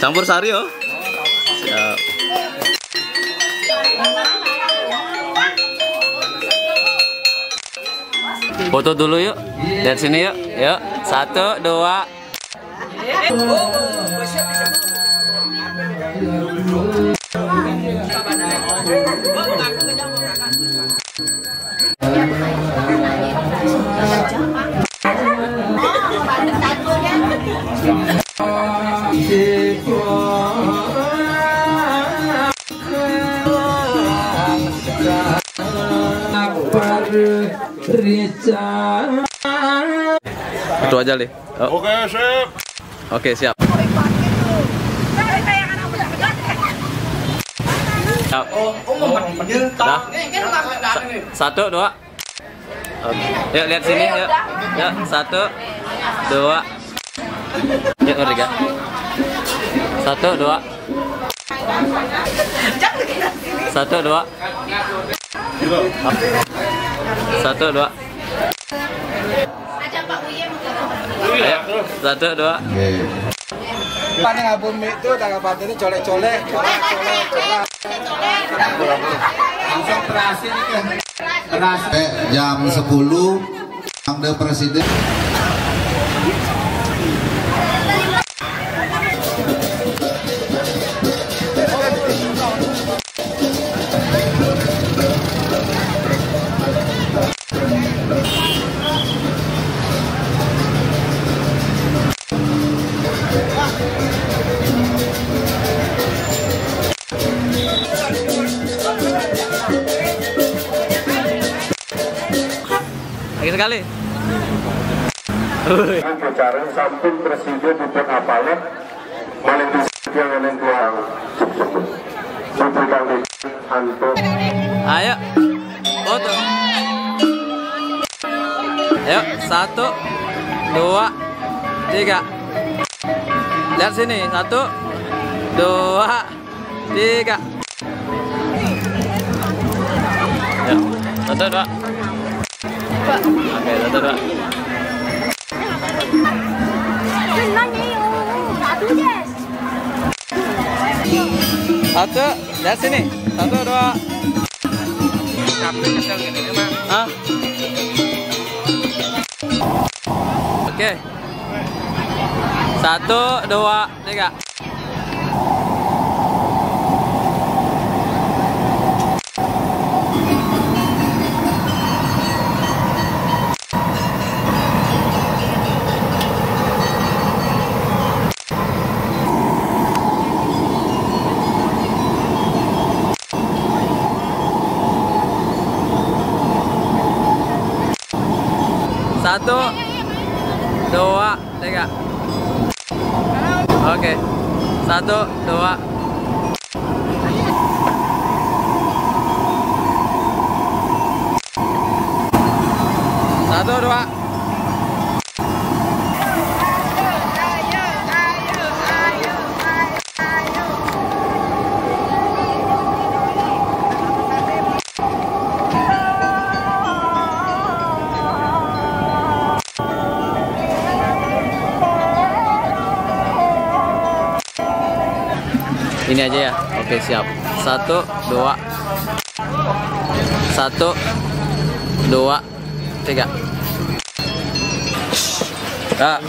Campur sari oh. Siap. Foto dulu yuk. Lihat sini yuk. Yuk. 1, 2. Itu aja deh. Oh. Oke, sip. Oke, siap. Dah. 1, 2. Oke. Yuk lihat sini yuk. Yuk 1, 2. Yuk ketiga. 1, 2. 1, 2. 1, 2. Ayo, 1, 2. Paling ngabun mie itu tanggal ini colek-colek. Langsung terasi nih. Jam 10 Anda Presiden. Lagi sekali. Bicara sampun presiden dipun apalah maling disediakan yang tuang memberikan antuk. Ayo. Foto. Ayo 1, 2, 3. Lihat sini 1, 2, 3. Yuk 1, 2. Oke, 1, 2. Satu, lihat sini. 1, 2. Ah. Oke. 1, 2, 3. Satu, 2, 3. Oke. 1, 2. Satu, 2. Ini aja ya. Oke, siap. 1, 2. 1, 2, 3. Kak.